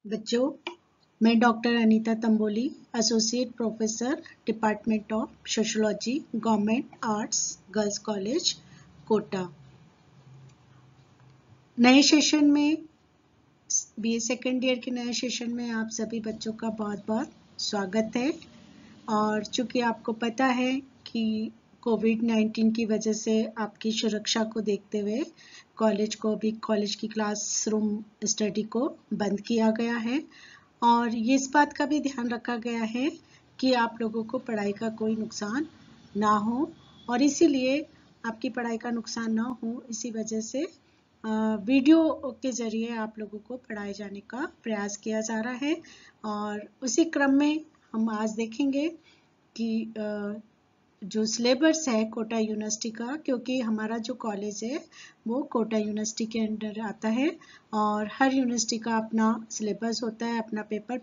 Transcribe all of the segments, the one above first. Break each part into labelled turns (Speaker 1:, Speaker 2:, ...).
Speaker 1: बच्चों, मैं doctor Anita Tamboli, associate professor, department of sociology, government arts girls college, Kota. नए session में बीए सेकेंड ईयर के नए सेशन में आप सभी बच्चों का बहुत बहुत स्वागत है। और चूंकि आपको पता है कि कोविड-19 की वजह से आपकी सुरक्षा को देखते हुए कॉलेज की क्लासरूम स्टडी को बंद किया गया है और ये इस बात का भी ध्यान रखा गया है कि आप लोगों को पढ़ाई का कोई नुकसान ना हो और इसीलिए आपकी पढ़ाई का नुकसान ना हो इसी वजह से वीडियो के ज़रिए आप लोगों को पढ़ाए जाने का प्रयास किया जा रहा है। और उसी क्रम में हम आज देखेंगे कि जो सिलेबस है कोटा यूनिवर्सिटी का, क्योंकि हमारा जो कॉलेज है वो कोटा यूनिवर्सिटी के अंडर आता है और हर यूनिवर्सिटी का अपना सिलेबस होता है, अपना पेपर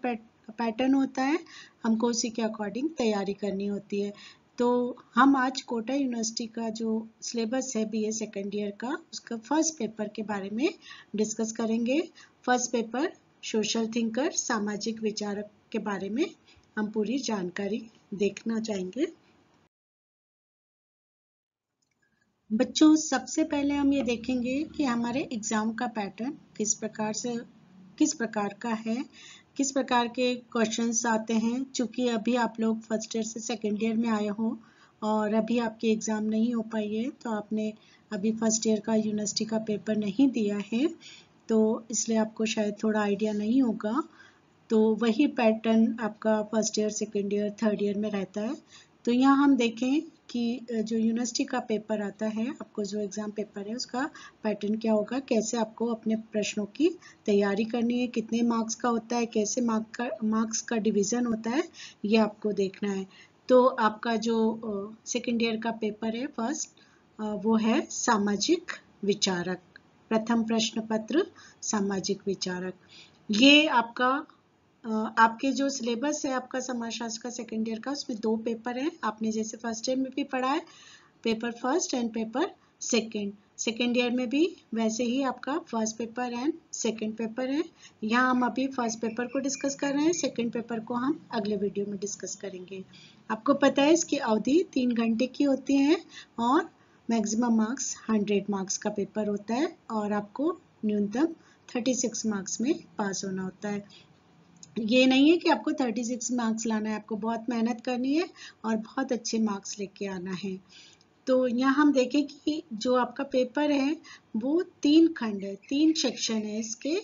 Speaker 1: पैटर्न होता है, हमको उसी के अकॉर्डिंग तैयारी करनी होती है। तो हम आज कोटा यूनिवर्सिटी का जो सिलेबस है बीए सेकेंड ईयर का, उसका फर्स्ट पेपर के बारे में डिस्कस करेंगे। फर्स्ट पेपर सोशल थिंकर, सामाजिक विचारक के बारे में हम पूरी जानकारी देखना चाहेंगे। बच्चों, सबसे पहले हम ये देखेंगे कि हमारे एग्जाम का पैटर्न किस प्रकार का है, किस प्रकार के क्वेश्चंस आते हैं। चूंकि अभी आप लोग फर्स्ट ईयर से सेकेंड ईयर में आए हो और अभी आपकी एग्ज़ाम नहीं हो पाई है, तो आपने अभी फर्स्ट ईयर का यूनिवर्सिटी का पेपर नहीं दिया है, तो इसलिए आपको शायद थोड़ा आइडिया नहीं होगा। तो वही पैटर्न आपका first year, second year, third year में रहता है। तो यहाँ हम देखें कि जो यूनिवर्सिटी का पेपर आता है, आपको जो एग्ज़ाम पेपर है उसका पैटर्न क्या होगा, कैसे आपको अपने प्रश्नों की तैयारी करनी है, कितने मार्क्स का होता है, कैसे मार्क्स का डिवीज़न होता है, ये आपको देखना है। तो आपका जो सेकेंड ईयर का पेपर है फर्स्ट, वो है सामाजिक विचारक। प्रथम प्रश्न पत्र सामाजिक विचारक। ये आपके जो सिलेबस है आपका समाजशास्त्र का सेकेंड ईयर का, उसमें 2 पेपर हैं। आपने जैसे फर्स्ट ईयर में भी पढ़ा है, paper first and paper second year में भी वैसे ही आपका first paper and second paper है। यहाँ हम अभी फर्स्ट पेपर को डिस्कस कर रहे हैं, सेकेंड पेपर को हम अगले वीडियो में डिस्कस करेंगे। आपको पता है इसकी अवधि 3 घंटे की होती है और मैक्सिमम मार्क्स 100 मार्क्स का पेपर होता है और आपको न्यूनतम 36 मार्क्स में पास होना होता है। ये नहीं है कि आपको 36 मार्क्स लाना है, आपको बहुत मेहनत करनी है और बहुत अच्छे मार्क्स लेके आना है। तो यहाँ हम देखें कि जो आपका पेपर है वो 3 खंड है, 3 सेक्शन है इसके।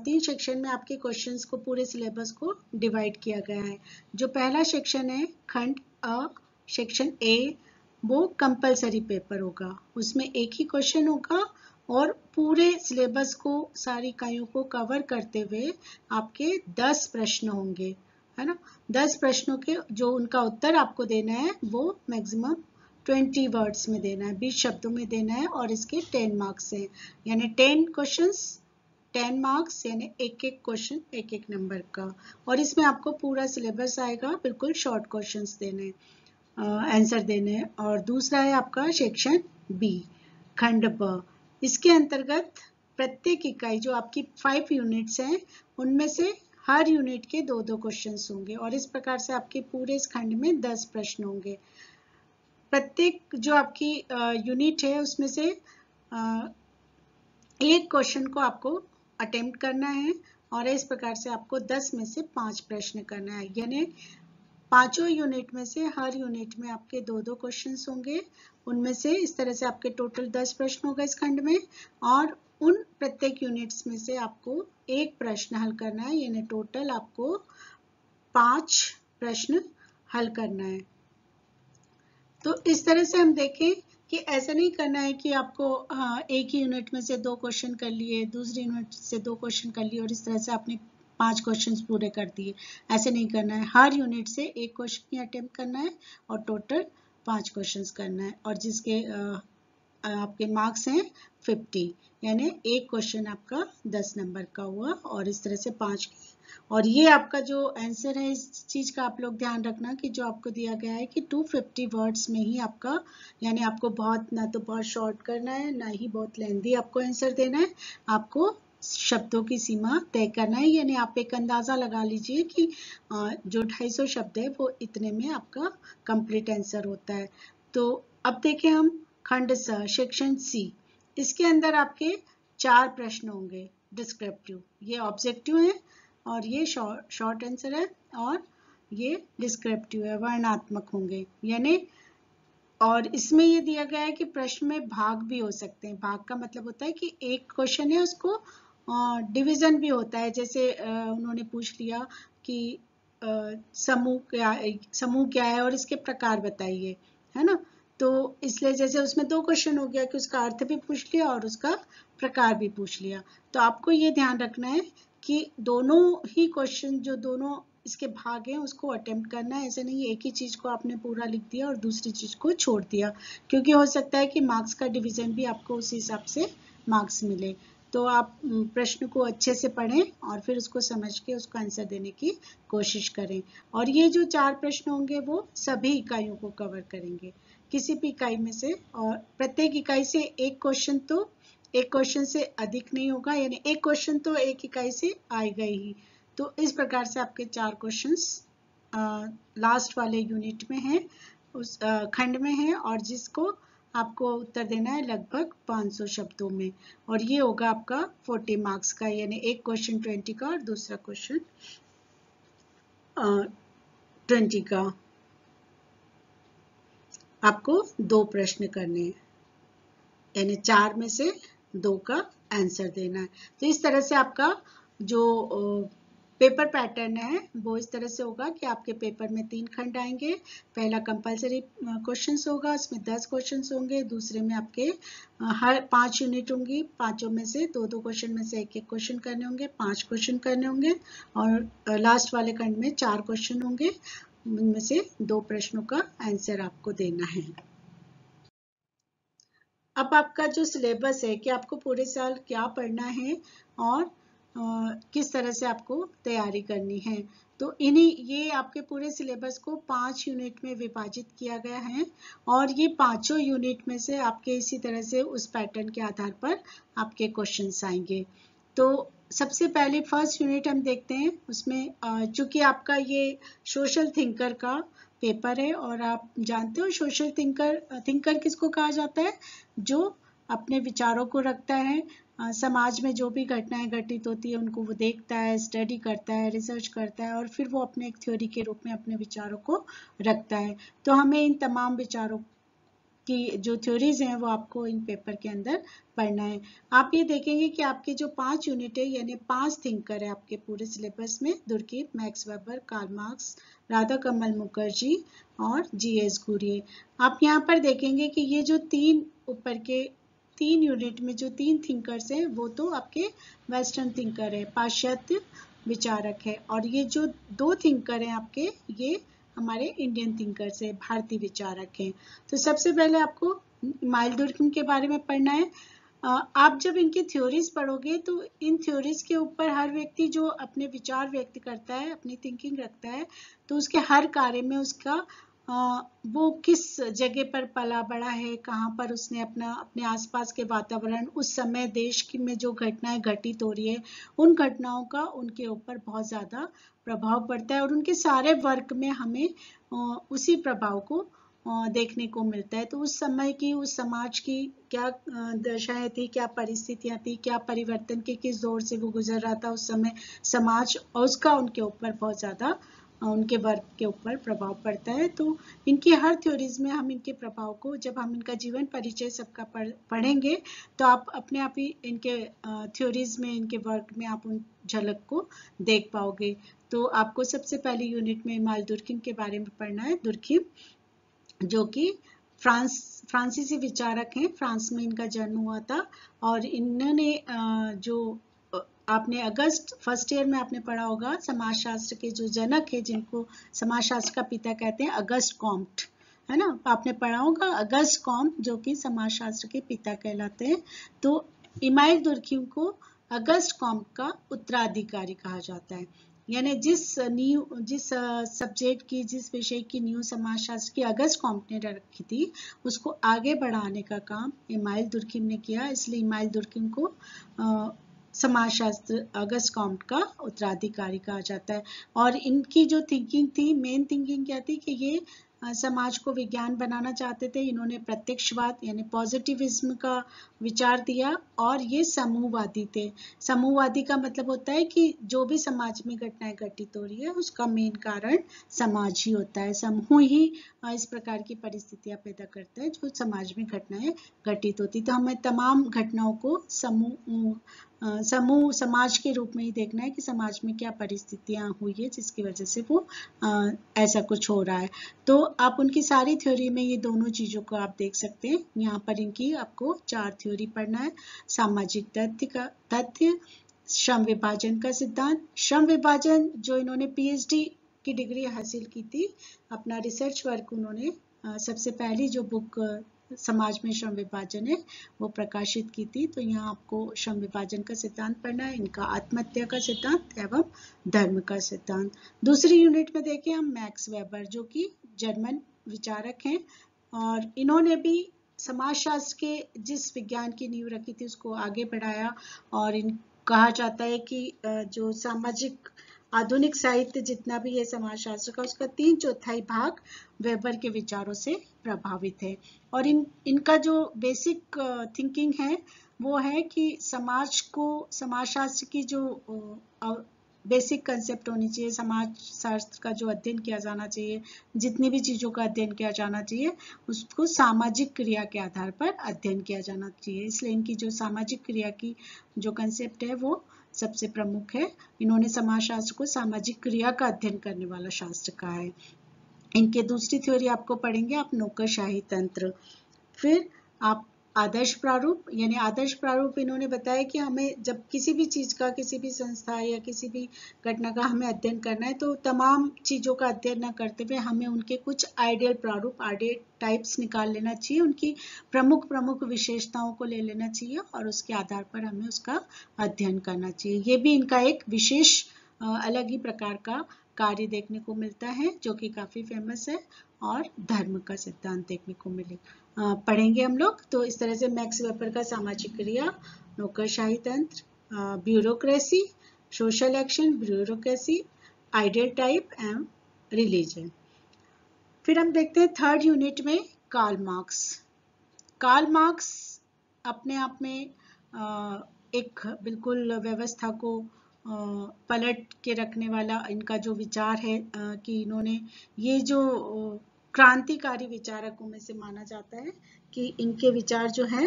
Speaker 1: 3 सेक्शन में आपके क्वेश्चंस को, पूरे सिलेबस को डिवाइड किया गया है। जो पहला सेक्शन है खंड अ, सेक्शन ए, वो कंपलसरी पेपर होगा, उसमें एक ही क्वेश्चन होगा और पूरे सिलेबस को, सारी इकाइयों को कवर करते हुए आपके 10 प्रश्न होंगे, है ना। 10 प्रश्नों के जो उनका उत्तर आपको देना है वो मैक्सिमम 20 वर्ड्स में देना है, 20 शब्दों में देना है और इसके 10 मार्क्स हैं, यानी 10 क्वेश्चंस 10 मार्क्स, यानी एक एक क्वेश्चन एक एक नंबर का। और इसमें आपको पूरा सिलेबस आएगा, बिल्कुल शॉर्ट क्वेश्चंस देने, आंसर देने। और दूसरा है आपका सेक्शन बी, खंड ब। इसके अंतर्गत प्रत्येक इकाई, जो आपकी 5 यूनिट्स हैं, उनमें से हर यूनिट के 2-2 क्वेश्चंस होंगे और इस प्रकार से आपके पूरे इस खंड में 10 प्रश्न होंगे। प्रत्येक जो आपकी यूनिट है उसमें से एक क्वेश्चन को आपको अटेम्प्ट करना है और इस प्रकार से आपको 10 में से 5 प्रश्न करना है, यानी पांचों यूनिट में से हर यूनिट में आपके 2-2 क्वेश्चंस होंगे। उनमें से इस तरह से आपके टोटल 10 प्रश्न होगा इस खंड में और उन प्रत्येक यूनिट्स में से आपको एक प्रश्न हल करना है, यानी टोटल आपको 5 प्रश्न हल करना है। तो इस तरह से हम देखें कि ऐसा नहीं करना है कि आपको एक ही यूनिट में से 2 क्वेश्चन कर लिए, दूसरी यूनिट से 2 क्वेश्चन कर लिए और इस तरह से आपने 5 क्वेश्चंस पूरे कर दिए। ऐसे नहीं करना है, हर यूनिट से एक क्वेश्चन ही अटेम्प्ट करना है और टोटल 5 क्वेश्चंस करना है और जिसके आपके मार्क्स हैं 50, यानी एक क्वेश्चन आपका 10 नंबर का हुआ और इस तरह से 5। और ये आपका जो आंसर है, इस चीज का आप लोग ध्यान रखना कि जो आपको दिया गया है कि 250 वर्ड्स में ही आपका, यानी आपको बहुत ना तो बहुत शॉर्ट करना है ना ही बहुत लेंथी आपको आंसर देना है, आपको शब्दों की सीमा तय करना है, यानी आप एक अंदाजा लगा लीजिए कि जो 250 शब्द है वो इतने में आपका कंप्लीट आंसर होता है। तो अब देखें हम खंड स सेक्शन सी, इसके अंदर आपके 4 प्रश्न होंगे डिस्क्रिप्टिव, ये ऑब्जेक्टिव है और ये शॉर्ट आंसर है और ये डिस्क्रिप्टिव है, वर्णनात्मक होंगे यानी। और इसमें ये दिया गया है कि प्रश्न में भाग भी हो सकते हैं। भाग का मतलब होता है कि एक क्वेश्चन है उसको डिवीजन भी होता है, जैसे उन्होंने पूछ लिया कि समूह क्या है और इसके प्रकार बताइए, है ना। तो इसलिए जैसे उसमें 2 क्वेश्चन हो गया कि उसका अर्थ भी पूछ लिया और उसका प्रकार भी पूछ लिया। तो आपको ये ध्यान रखना है कि दोनों ही क्वेश्चन जो दोनों इसके भाग हैं उसको अटेम्प्ट करना है। ऐसा नहीं एक ही चीज को आपने पूरा लिख दिया और दूसरी चीज को छोड़ दिया, क्योंकि हो सकता है कि मार्क्स का डिवीजन भी आपको उस हिसाब से मार्क्स मिले। तो आप प्रश्न को अच्छे से पढ़ें और फिर उसको समझ के उसको आंसर देने की कोशिश करें। और ये जो 4 प्रश्न होंगे वो सभी इकाइयों को कवर करेंगे, किसी भी इकाई में से, और प्रत्येक इकाई से एक क्वेश्चन से अधिक नहीं होगा, यानी एक क्वेश्चन तो एक इकाई से आएगा ही। तो इस प्रकार से आपके 4 क्वेश्चंस लास्ट वाले यूनिट में हैं, उस खंड में हैं, और जिसको आपको उत्तर देना है लगभग 500 शब्दों में, और ये होगा आपका 40 मार्क्स का, यानी एक क्वेश्चन 20 का और दूसरा क्वेश्चन 20 का। आपको 2 प्रश्न करने हैं, यानी 4 में से 2 का आंसर देना है। तो इस तरह से आपका जो पेपर पैटर्न है वो इस तरह से होगा कि आपके पेपर में 3 खंड आएंगे। पहला कंपलसरी क्वेश्चंस होगा, उसमें 10 क्वेश्चंस होंगे। दूसरे में आपके हर 5 यूनिट होंगी, 5 में से 2-2 क्वेश्चन में से 1-1 क्वेश्चन करने होंगे, 5 क्वेश्चन करने होंगे। और लास्ट वाले खंड में 4 क्वेश्चन होंगे, उनमें से 2 प्रश्नों का आंसर आपको देना है। अब आपका जो सिलेबस है कि आपको पूरे साल क्या पढ़ना है और किस तरह से आपको तैयारी करनी है, तो ये आपके पूरे सिलेबस को 5 यूनिट में विभाजित किया गया है, और ये 5 यूनिट में से आपके इसी तरह से उस पैटर्न के आधार पर आपके क्वेश्चंस आएंगे। तो सबसे पहले फर्स्ट यूनिट हम देखते हैं। उसमें चूंकि आपका ये सोशल थिंकर का पेपर है, और आप जानते हो सोशल थिंकर किसको कहा जाता है, जो अपने विचारों को रखता है, समाज में जो भी घटनाएं घटित होती है उनको वो देखता है, स्टडी करता है, रिसर्च करता है, और फिर वो अपने एक थ्योरी के रूप में अपने विचारों को रखता है। तो हमें इन तमाम विचारों की जो थ्योरीज हैं वो आपको इन पेपर के अंदर पढ़ना है। आप ये देखेंगे कि आपके जो 5 यूनिट है, यानी 5 थिंकर है आपके पूरे सिलेबस में, Durkheim, Max Weber, Karl Marx, Radha Kamal Mukherjee और जीएस घुरिये। आप यहाँ पर देखेंगे कि ये जो 3 ऊपर के 3 यूनिट में जो 3 थिंकर्स हैं वो तो आपके वेस्टर्न थिंकर है, पाश्चात्य विचारक है, और ये जो 2 थिंकर हैं आपके, ये हमारे इंडियन थिंकर से भारतीय विचारक हैं। तो सबसे पहले आपको इमाइल दुर्कheim के बारे में पढ़ना है। आप जब इनकी थ्योरीज पढ़ोगे तो इन थ्योरीज के ऊपर हर व्यक्ति जो अपने विचार व्यक्त करता है, अपनी थिंकिंग रखता है, तो उसके हर कार्य में उसका वो किस जगह पर पला बड़ा है, कहाँ पर उसने अपने आसपास के वातावरण, उस समय देश की में जो घटनाएं घटित हो रही है, उन घटनाओं का उनके ऊपर बहुत ज़्यादा प्रभाव पड़ता है, और उनके सारे वर्क में हमें उसी प्रभाव को देखने को मिलता है। तो उस समय की, उस समाज की क्या दशाएं थी, क्या परिस्थितियां थी, क्या परिवर्तन के किस दौर से वो गुजर रहा था उस समय समाज, और उसका उनके ऊपर बहुत ज़्यादा, उनके वर्क के ऊपर प्रभाव पड़ता है। तो इनकी हर थ्योरीज में हम इनके प्रभाव को, जब हम इनका जीवन परिचय सबका पढ़ेंगे, तो आप अपने आप ही इनके थ्योरीज में, इनके वर्क में आप उन झलक को देख पाओगे। तो आपको सबसे पहले यूनिट में इमाइल दुर्कheim के बारे में पढ़ना है। दुर्कheim जो कि फ्रांसीसी विचारक हैं, फ्रांस में इनका जन्म हुआ था, और इन्होंने जो आपने अगस्त फर्स्ट ईयर में आपने पढ़ा होगा, समाजशास्त्र के जो जनक है, जिनको समाजशास्त्र का पिता कहते हैं, अगस्ट कॉम्ट, है ना, आपने पढ़ा होगा अगस्ट कॉम्ट, जो कि समाजशास्त्र के पिता कहलाते हैं। तो इमाइल दुर्कheim को अगस्ट कॉम्ट का उत्तराधिकारी कहा जाता है, यानी जिस सब्जेक्ट की, जिस विषय की नींव समाजशास्त्र की अगस्ट कॉम्ट ने रखी थी, उसको आगे बढ़ाने का काम इमाइल दुर्कheim ने किया। इसलिए इमाइल दुर्कheim को समाजशास्त्र अगस्त कॉम्ट का उत्तराधिकारी कहा जाता है। और इनकी जो थिंकिंग थी, मेन थिंकिंग क्या थी कि ये समाज को विज्ञान बनाना चाहते थे। इन्होंने प्रत्यक्षवाद यानी पॉजिटिविज्म का विचार दिया और ये समूहवादी थे। समूहवादी का मतलब होता है कि जो भी समाज में घटनाएं घटित हो रही है उसका मेन कारण समाज ही होता है। समूह ही इस प्रकार की परिस्थितियां पैदा करता है जो समाज में घटनाएं घटित होती। तो हमें तमाम घटनाओं को समूह समाज के रूप में ही देखना है कि समाज में क्या परिस्थितियां हुई है जिसकी वजह से वो ऐसा कुछ हो रहा है। तो आप उनकी सारी थ्योरी में ये दोनों चीजों को आप देख सकते हैं। यहाँ पर इनकी आपको 4 थ्योरी पढ़ना है। सामाजिक तथ्य, श्रम विभाजन का सिद्धांत। श्रम विभाजन जो इन्होंने पीएचडी की डिग्री हासिल की थी, अपना रिसर्च वर्क उन्होंने सबसे पहली जो बुक समाज में श्रम विभाजन है वो प्रकाशित की थी। तो यहाँ आपको श्रम विभाजन का सिद्धांत पढ़ना है, इनका आत्महत्या का सिद्धांत एवं धर्म का सिद्धांत। दूसरी यूनिट में देखें हम मैक्स वेबर जो कि जर्मन विचारक हैं और इन्होंने भी समाजशास्त्र के जिस विज्ञान की नींव रखी थी उसको आगे बढ़ाया। और कहा जाता है कि जो सामाजिक आधुनिक साहित्य जितना भी है समाजशास्त्र का, उसका 3/4 भाग वेबर के विचारों से प्रभावित है। और इनका जो बेसिक थिंकिंग है वो है कि समाज को समाजशास्त्र की जो बेसिक कंसेप्ट होनी चाहिए, समाजशास्त्र का जो अध्ययन किया जाना चाहिए, जितनी भी चीजों का अध्ययन किया जाना चाहिए उसको सामाजिक क्रिया के आधार पर अध्ययन किया जाना चाहिए। इसलिए इनकी जो सामाजिक क्रिया की जो कंसेप्ट है वो सबसे प्रमुख है। इन्होंने समाजशास्त्र को सामाजिक क्रिया का अध्ययन करने वाला शास्त्र कहा है। इनके दूसरी थ्योरी आपको पढ़ेंगे आप नौकरशाही तंत्र। फिर आप आदर्श प्रारूप, यानी आदर्श प्रारूप इन्होंने बताया कि हमें जब किसी भी चीज का, किसी भी संस्था या किसी भी घटना का हमें अध्ययन करना है तो तमाम चीजों का अध्ययन न करते हुए हमें उनके कुछ आइडियल प्रारूप, आइडियल टाइप्स निकाल लेना चाहिए, उनकी प्रमुख प्रमुख विशेषताओं को ले लेना चाहिए और उसके आधार पर हमें उसका अध्ययन करना चाहिए। ये भी इनका एक विशेष अलग ही प्रकार का कार्य देखने को मिलता है जो कि काफी फेमस है। और धर्म का सिद्धांत देखने को पढ़ेंगे हम लोग। तो इस तरह से मैक्स वेबर का सामाजिक क्रिया, नौकरशाही तंत्र, bureaucracy, social action, bureaucracy, ideal type and religion. फिर हम देखते हैं थर्ड यूनिट में कार्ल मार्क्स। कार्ल मार्क्स अपने आप में एक बिल्कुल व्यवस्था को पलट के रखने वाला इनका जो विचार है कि इन्होंने ये जो क्रांतिकारी विचारकों में से माना जाता है कि इनके विचार जो है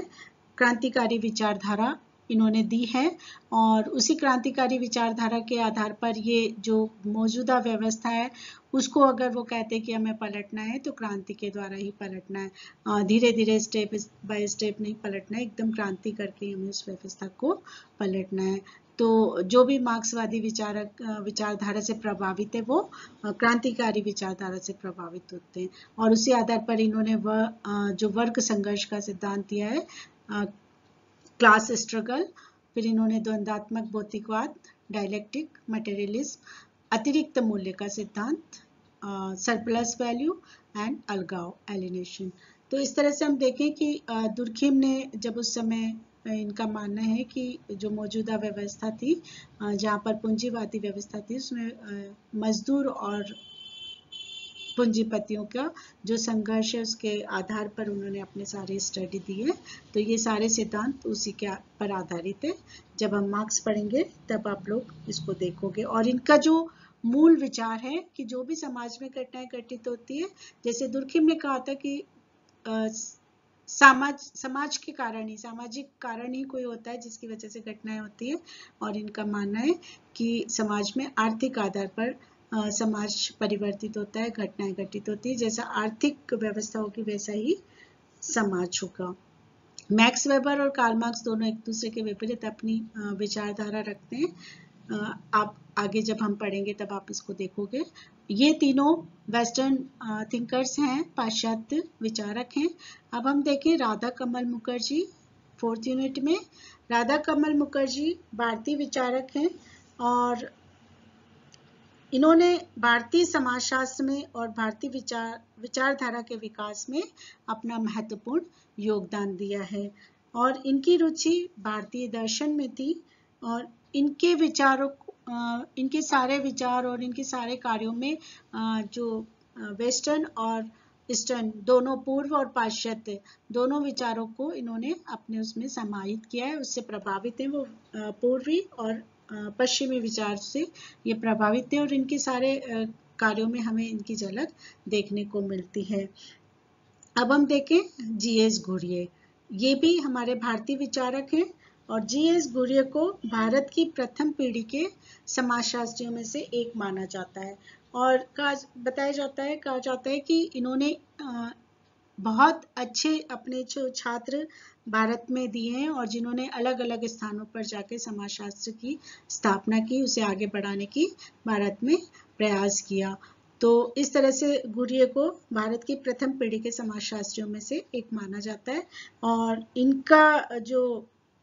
Speaker 1: क्रांतिकारी विचारधारा इन्होंने दी है। और उसी क्रांतिकारी विचारधारा के आधार पर ये जो मौजूदा व्यवस्था है उसको अगर वो कहते हैं कि हमें पलटना है तो क्रांति के द्वारा ही पलटना है, धीरे धीरे स्टेप बाय स्टेप नहीं पलटना है, एकदम क्रांति करके हमें उस व्यवस्था को पलटना है। तो जो भी मार्क्सवादी विचारधारा से प्रभावित है वो क्रांतिकारी विचारधारा से प्रभावित होते हैं। और उसी आधार पर इन्होंने जो वर्ग संघर्ष का सिद्धांत दिया है, क्लास स्ट्रगल, फिर इन्होंने द्वंद्वात्मक भौतिकवाद, डायलेक्टिक, मटेरियलिज्म, अतिरिक्त मूल्य का सिद्धांत, सरप्लस वैल्यू एंड अलगाव, एलिनेशन। तो इस तरह से हम देखें कि दुर्खिम ने जब उस समय इनका मानना है कि जो मौजूदा व्यवस्था थी जहाँ पर पूंजीवादी व्यवस्था थी उसमें मजदूर और पूंजीपतियों का जो संघर्ष है उसके आधार पर उन्होंने अपने सारे स्टडी दी है। तो ये सारे सिद्धांत उसी के पर आधारित है। जब हम मार्क्स पढ़ेंगे तब आप लोग इसको देखोगे। और इनका जो मूल विचार है कि जो भी समाज में घटनाएं घटित होती है, जैसे दुर्खिम ने कहा था कि समाज के कारण ही, सामाजिक कारण ही कोई होता है जिसकी वजह से घटनाएं होती है। और इनका मानना है कि समाज में आर्थिक आधार पर समाज परिवर्तित होता है, घटनाएं घटित होती है, जैसा आर्थिक व्यवस्था होगी वैसा ही समाज होगा। मैक्स वेबर और कार्ल मार्क्स दोनों एक दूसरे के विपरीत अपनी विचारधारा रखते हैं। आप आगे जब हम पढ़ेंगे तब आप इसको देखोगे। ये तीनों वेस्टर्न थिंकर्स हैं, पाश्चात्य विचारक हैं। अब हम देखें राधा कमल मुखर्जी, फोर्थ यूनिट में। राधा कमल मुखर्जी भारतीय विचारक हैं और इन्होंने भारतीय समाजशास्त्र में और भारतीय विचारधारा के विकास में अपना महत्वपूर्ण योगदान दिया है। और इनकी रुचि भारतीय दर्शन में थी। और इनके विचारों इनके सारे विचार और इनके सारे कार्यों में जो वेस्टर्न और ईस्टर्न दोनों, पूर्व और पाश्चात्य दोनों विचारों को इन्होंने अपने उसमें समाहित किया है, उससे प्रभावित है। वो पूर्वी और पश्चिमी विचार से ये प्रभावित है और इनके सारे कार्यों में हमें इनकी झलक देखने को मिलती है। अब हम देखें जीएस घुरिये, ये भी हमारे भारतीय विचारक हैं और जीएस घुरिये को भारत की प्रथम पीढ़ी के समाजशास्त्रियों में से एक माना जाता है और कहा जाता है कि इन्होंने बहुत अच्छे अपने जो छात्र भारत में दिए हैं और जिन्होंने अलग अलग स्थानों पर जाके समाजशास्त्र की स्थापना की, उसे आगे बढ़ाने की भारत में प्रयास किया। तो इस तरह से घुरिये को भारत की प्रथम पीढ़ी के समाजशास्त्रियों में से एक माना जाता है और इनका जो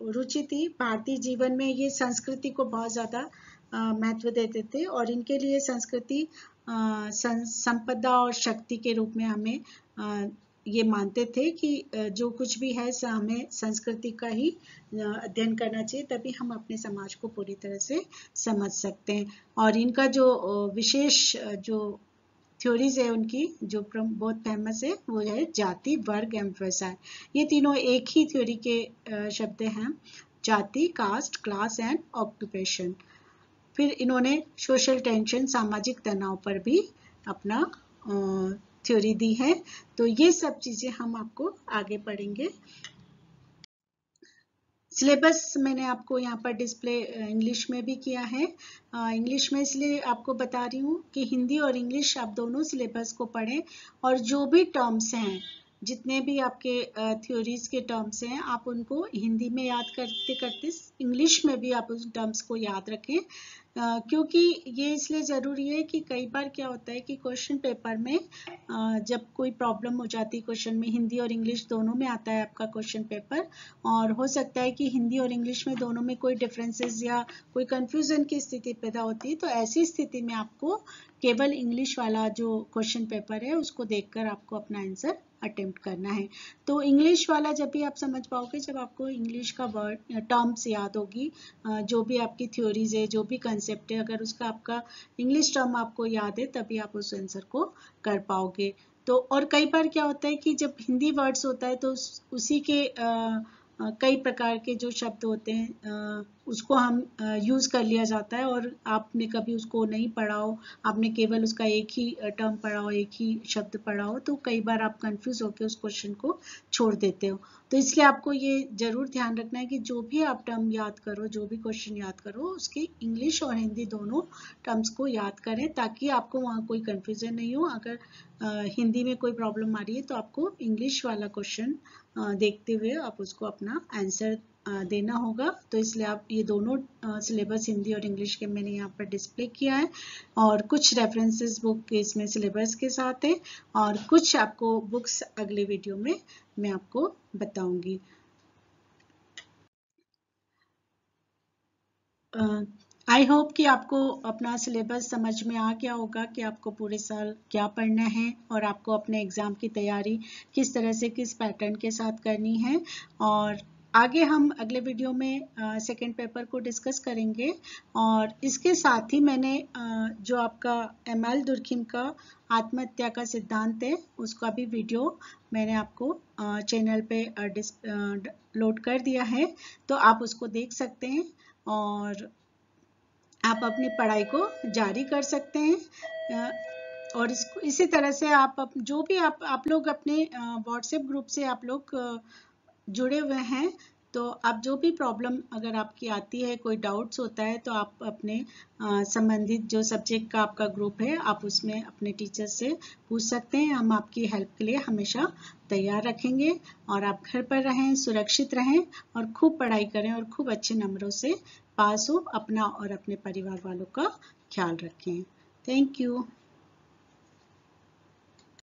Speaker 1: रुचि थी भारतीय जीवन में, ये संस्कृति को बहुत ज़्यादा महत्व देते थे और इनके लिए संस्कृति संपदा और शक्ति के रूप में हमें ये मानते थे कि जो कुछ भी है हमें संस्कृति का ही अध्ययन करना चाहिए, तभी हम अपने समाज को पूरी तरह से समझ सकते हैं। और इनका जो विशेष जो थ्योरीज है उनकी जो बहुत फेमस है वो है जाति, वर्ग एवं व्यवसाय। ये तीनों एक ही थ्योरी के शब्द हैं, जाति, कास्ट, क्लास एंड ऑक्यूपेशन। फिर इन्होंने सोशल टेंशन, सामाजिक तनाव पर भी अपना थ्योरी दी है। तो ये सब चीजें हम आपको आगे पढ़ेंगे। सिलेबस मैंने आपको यहाँ पर डिस्प्ले इंग्लिश में भी किया है। इंग्लिश में इसलिए आपको बता रही हूँ कि हिंदी और इंग्लिश आप दोनों सिलेबस को पढ़ें और जो भी टर्म्स हैं, जितने भी आपके थ्योरीज के टर्म्स हैं, आप उनको हिंदी में याद करते करते इंग्लिश में भी आप उन टर्म्स को याद रखें, क्योंकि ये इसलिए ज़रूरी है कि कई बार क्या होता है कि क्वेश्चन पेपर में जब कोई प्रॉब्लम हो जाती है, क्वेश्चन में हिंदी और इंग्लिश दोनों में आता है आपका क्वेश्चन पेपर, और हो सकता है कि हिंदी और इंग्लिश में दोनों में कोई डिफरेंसेस या कोई कंफ्यूजन की स्थिति पैदा होती है। तो ऐसी स्थिति में आपको केवल इंग्लिश वाला जो क्वेश्चन पेपर है उसको देखकर आपको अपना आंसर अटेम्प्ट करना है। तो इंग्लिश वाला जब भी आप समझ पाओगे, जब आपको इंग्लिश का वर्ड टर्म्स याद होगी, जो भी आपकी थ्योरीज है, जो भी कंसेप्ट है, अगर उसका आपका इंग्लिश टर्म आपको याद है तभी आप उस आंसर को कर पाओगे। तो और कई बार क्या होता है कि जब हिंदी वर्ड्स होता है तो उसी के कई प्रकार के जो शब्द होते हैं उसको हम यूज़ कर लिया जाता है और आपने कभी उसको नहीं पढ़ा हो, आपने केवल उसका एक ही टर्म पढ़ा हो, एक ही शब्द पढ़ा हो, तो कई बार आप कंफ्यूज होकर उस क्वेश्चन को छोड़ देते हो। तो इसलिए आपको ये जरूर ध्यान रखना है कि जो भी आप टर्म याद करो, जो भी क्वेश्चन याद करो, उसके इंग्लिश और हिंदी दोनों टर्म्स को याद करें ताकि आपको वहाँ कोई कंफ्यूजन नहीं हो। अगर हिंदी में कोई प्रॉब्लम आ रही है तो आपको इंग्लिश वाला क्वेश्चन देखते हुए आप उसको अपना आंसर देना होगा। तो इसलिए आप ये दोनों सिलेबस हिंदी और इंग्लिश के मैंने यहाँ पर डिस्प्ले किया है और कुछ रेफरेंसेस बुक इसमें सिलेबस के साथ है और कुछ आपको बुक्स अगले वीडियो में मैं आपको बताऊंगी। आई होप कि आपको अपना सिलेबस समझ में आ गया होगा कि आपको पूरे साल क्या पढ़ना है और आपको अपने एग्ज़ाम की तैयारी किस तरह से, किस पैटर्न के साथ करनी है। और आगे हम अगले वीडियो में सेकंड पेपर को डिस्कस करेंगे और इसके साथ ही मैंने जो आपका ML दुर्खिम का आत्महत्या का सिद्धांत है उसका भी वीडियो मैंने आपको चैनल पे लोड कर दिया है, तो आप उसको देख सकते हैं और आप अपनी पढ़ाई को जारी कर सकते हैं। और इसी तरह से आप जो भी आप लोग अपने व्हाट्सएप ग्रुप से आप लोग जुड़े हुए हैं, तो आप जो भी प्रॉब्लम अगर आपकी आती है, कोई डाउट्स होता है, तो आप अपने संबंधित जो सब्जेक्ट का आपका ग्रुप है आप उसमें अपने टीचर से पूछ सकते हैं। हम आपकी हेल्प के लिए हमेशा तैयार रखेंगे और आप घर पर रहें, सुरक्षित रहें और खूब पढ़ाई करें और खूब अच्छे नंबरों से पास हो। अपना और अपने परिवार वालों का ख्याल रखें। Thank you.